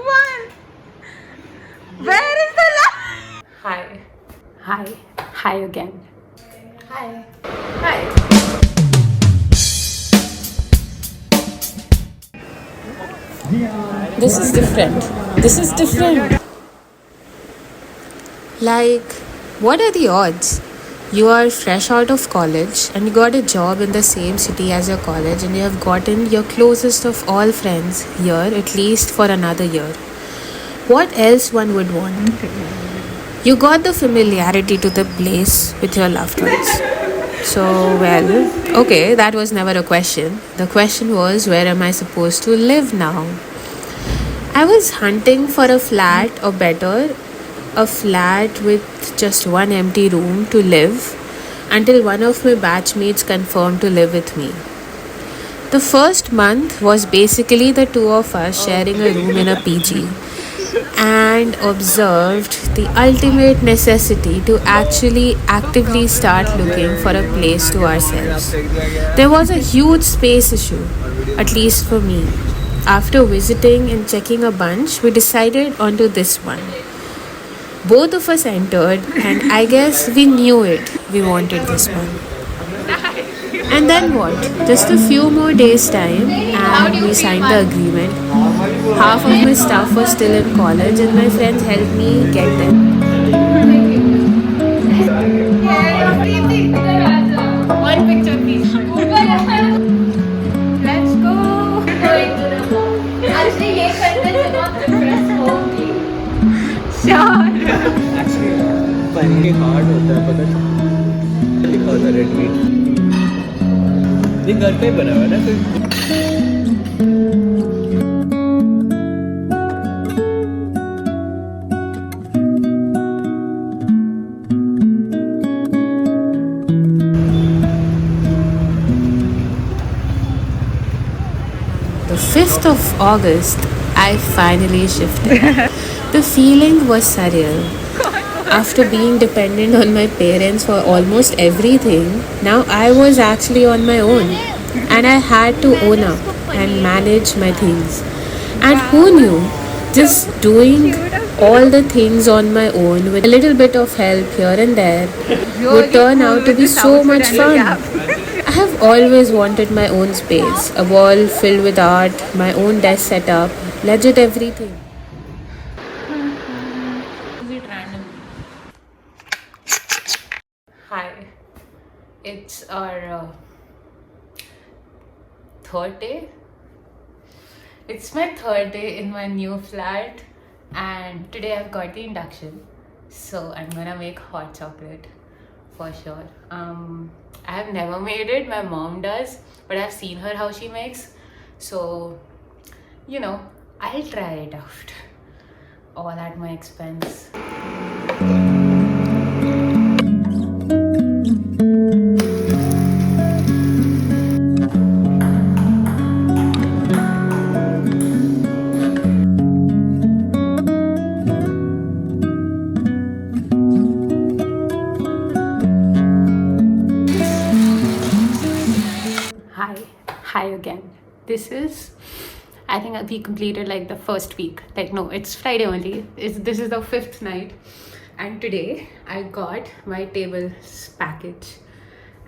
one. Where is the last? Hi. Hi. Hi again. Hi. Hi. This is different. This is different. Like, what are the odds? You are fresh out of college and you got a job in the same city as your college, and you have gotten your closest of all friends here at least for another year. What else one would want? You got the familiarity to the place with your loved ones. So, well, okay, that was never a question. The question was, where am I supposed to live now? I was hunting for a flat, or better, a flat with just one empty room to live, until one of my batchmates confirmed to live with me. The first month was basically the two of us sharing a room in a PG, and observed the ultimate necessity to actually actively start looking for a place to ourselves. There was a huge space issue, at least for me. After visiting and checking a bunch, we decided onto this one. Both of us entered, and I guess we knew it. We wanted this one. And then what? Just a few more days' time, and we signed the agreement. Half of my stuff was still in college, and my friends helped me get them. One picture, please. Let's go. Actually, ये करने से बहुत impress होगी. Sure. Paneer hard होता है पता है लिखा होता है रेड मीट ये घर पे ही बना हुआ है ना कोई The 5th of August, I finally shifted. The feeling was surreal. After being dependent on my parents for almost everything, now I was actually on my own. And I had to own up and manage my things. And who knew, just doing all the things on my own with a little bit of help here and there would turn out to be so much fun. I have always wanted my own space, a wall filled with art, my own desk setup, legit everything. Hi, it's our third day. It's my third day in my new flat, and today I've got the induction, so I'm gonna make hot chocolate for sure. I have never made it, my mom does, but I've seen her how she makes, so I'll try it out, all at my expense. Hi again. I think we completed like the first week. Like, no, it's Friday only. This is the 5th night. And today I got my tables package.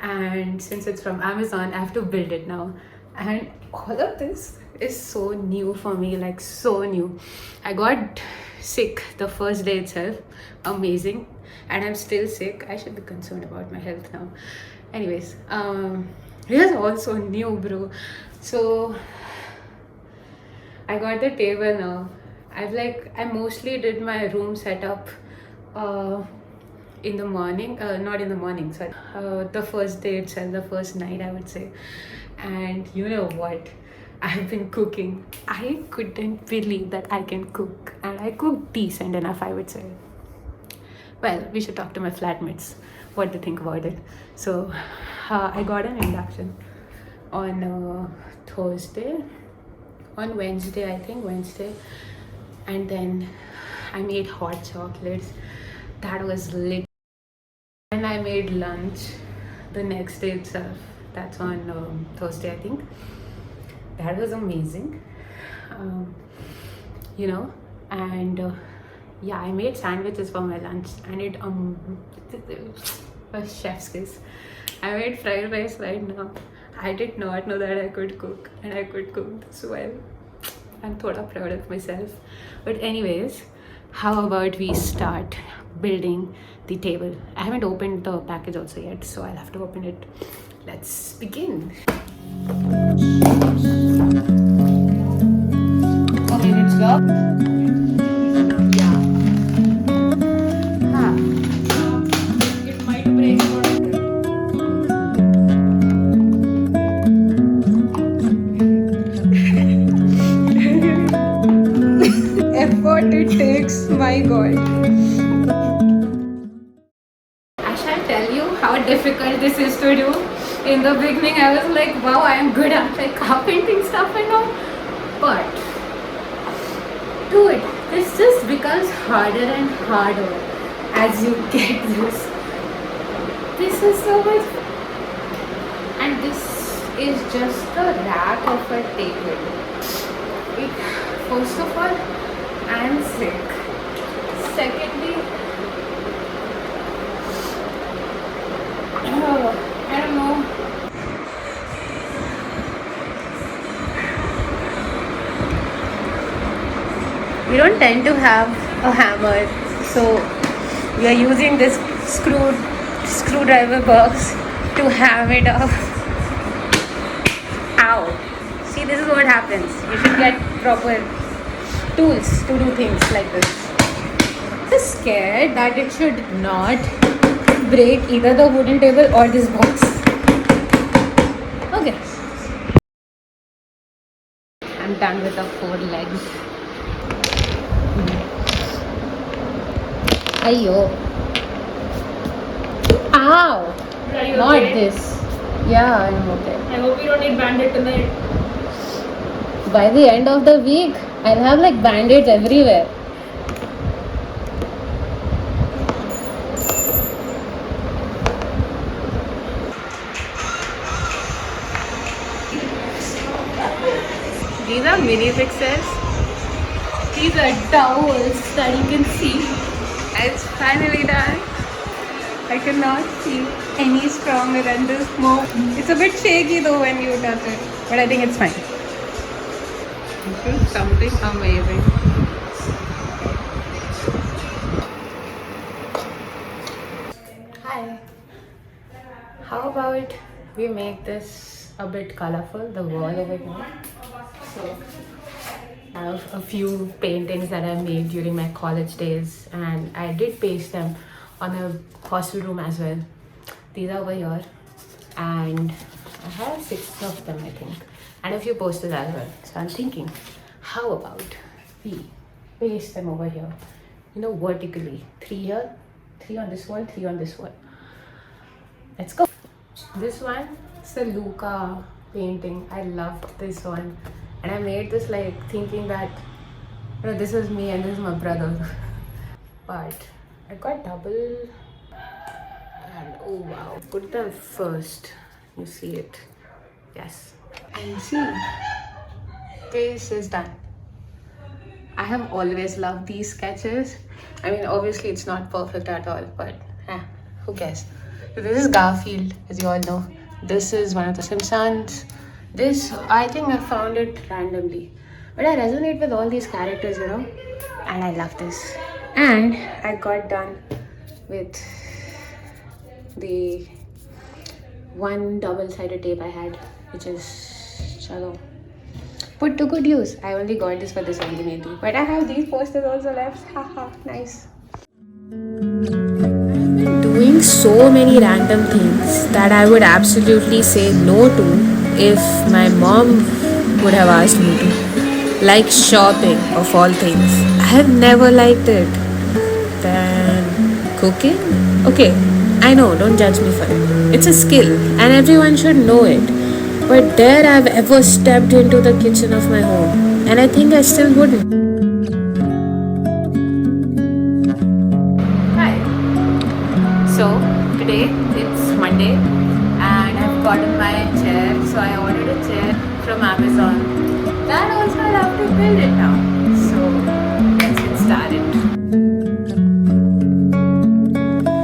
And since it's from Amazon, I have to build it now. And all of this is so new for me, like so new. I got sick the first day itself. Amazing. And I'm still sick. I should be concerned about my health now. Anyways, it is also new, bro. So I got the table now. I mostly did my room setup in the morning, not in the morning, sorry, the first day itself, the first night I would say. And you know what? I've been cooking. I couldn't believe that I can cook, and I cook decent enough, I would say. Well, we should talk to my flatmates what they think about it. So I got an induction on Thursday, on Wednesday, I think Wednesday, and then I made hot chocolates. That was lit. And I made lunch the next day itself. That's on Thursday, I think. That was amazing. um, you know, and yeah, I made sandwiches for my lunch, and it was chef's kiss. I made fried rice right now. I did not know that I could cook, and I could cook this well. I'm thoda proud of myself. But anyways, how about we start building the table? I haven't opened the package also yet, so I'll have to open it. Let's begin. Okay, let's go. Yeah. Huh. It might break or effort it takes, my god. I shall tell you how difficult this is to do. In the beginning I was like, wow, I am good at like carpenting stuff and all, but dude, this just becomes harder and harder as you get this. This is so much, and this is just the rack of a table. First of all, I'm sick. Secondly, I don't know. We don't tend to have a hammer, so we are using this screwdriver box to ham it up. Ow! See, this is what happens. You should get proper tools to do things like this. I'm just scared that it should not break either the wooden table or this box. Okay. I'm done with the 4 legs. Ayyo. Ow! Are you Not okay? this. Yeah, I'm okay. I hope you don't need bandit tonight. By the end of the week, I'll have like band-aids everywhere. These are mini fixers. These are towels that you can see. It's finally done. I cannot see any stronger than this more. It's a bit shaky though when you touch it, but I think it's fine. This is something amazing. Hi. How about we make this a bit colorful, the wall over here? So I have a few paintings that I made during my college days, and I did paste them on a hostel room as well. These are over here, and I have 6 of them, I think, and a few posters as well. So I'm thinking, how about we paste them over here, vertically. 3 here, 3 on this wall, 3 on this wall. Let's go. This one is a Luca painting. I loved this one, and I made this like thinking that this is me and this is my brother. But I got double, and oh wow, put them first. You see it? Yes. And see, this is done. I have always loved these sketches. I mean, obviously it's not perfect at all, but who cares? So this is Garfield, as you all know. This is one of the Simpsons. This, I think I found it randomly. But I resonate with all these characters, and I love this. And I got done with the one double-sided tape I had, which is chalo. Put to good use. I only got this for this only maybe. But I have these posters also left. Haha, nice. Doing so many random things that I would absolutely say no to if my mom would have asked me to. Like shopping, of all things. I have never liked it. Then cooking? Okay, I know, don't judge me for it. It's a skill and everyone should know it. But dare I've ever stepped into the kitchen of my home, and I think I still wouldn't. Hi. So today it's Monday and I've gotten my chair. So I ordered a chair from Amazon. That also I'll have to to build it now. So let's get started.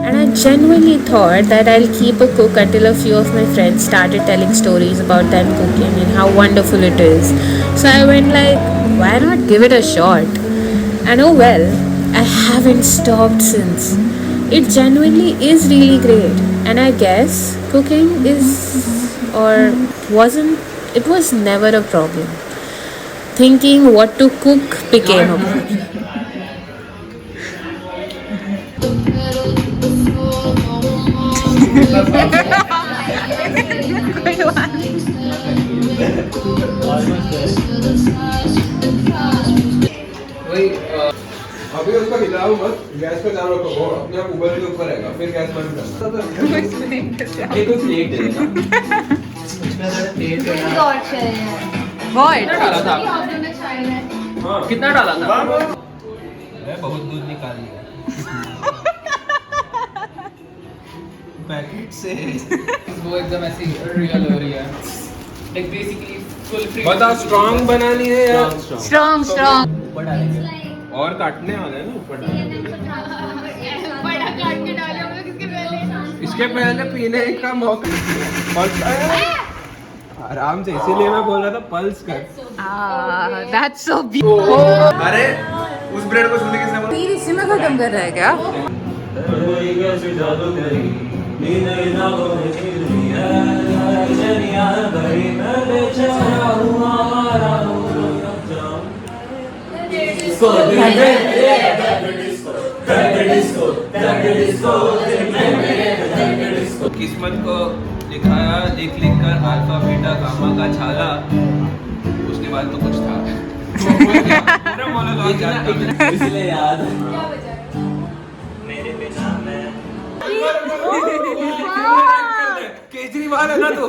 And I genuinely thought that I'll keep a cook until a few of my friends started telling stories about them cooking and how wonderful it is. So I went like, why not give it a shot? And oh well, I haven't stopped since. It genuinely is really great. And I guess cooking it was never a problem. Thinking what to cook became a problem. अभी उसको हिलाओ मत, gas पे चालू रखो, वो अपने आप उबल के ऊपर आएगा, फिर गैस बंद करना। ये कुछ लेट देगा। कितना डाला था? हाँ, कितना डाला था? मैं बहुत दूध निकाल लिया। पैकेट से वो एकदम ऐसी रियल हो रही है। Like basically full free. बता स्ट्रॉन्ग बनानी है या Strong. ऊपर डालेंगे। और काटने वाले हैं ना ऊपर डालेंगे। इसके पहले पीने का मौका आराम से, इसीलिए मैं बोल रहा था पल्स कर। That's so beautiful. अरे उस ब्रेड को सुनने किसने बोला? तीर इसी में खत्म कर रहा है क्या? किस्मत को लिखाया लिख कर अल्फा बीटा गामा का छाला, उसके बाद तो कुछ था। पूरा मोनोलॉग जानता हूं। इसलिए याद मेरे बिना मैं केजरीवाल है ना तू।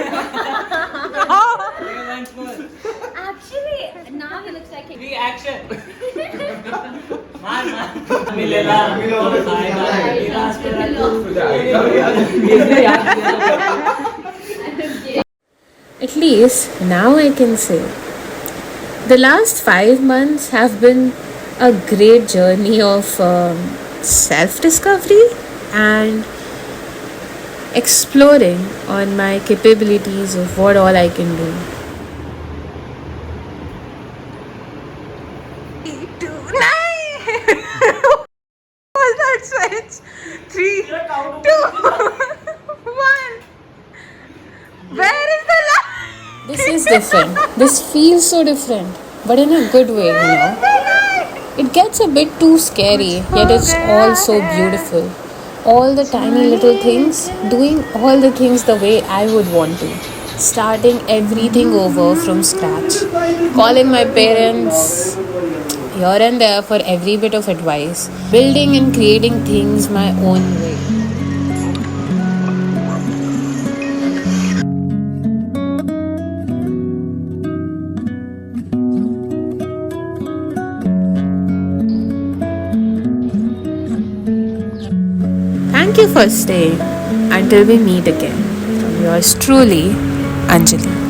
Actually, now he looks like Free action. मिलेगा At least now I can say the last 5 months have been a great journey of self-discovery and exploring on my capabilities of what all I can do. 2, 9. Was that switch? 3, 2, 1. Where is the light? This is different. This feels so different, but in a good way, you know. It gets a bit too scary, yet it's all so beautiful. All the tiny little things, doing all the things the way I would want to. Starting everything over from scratch. Calling my parents here and there for every bit of advice. Building and creating things my own way. Thank you for staying until we meet again. From yours truly, Anjali.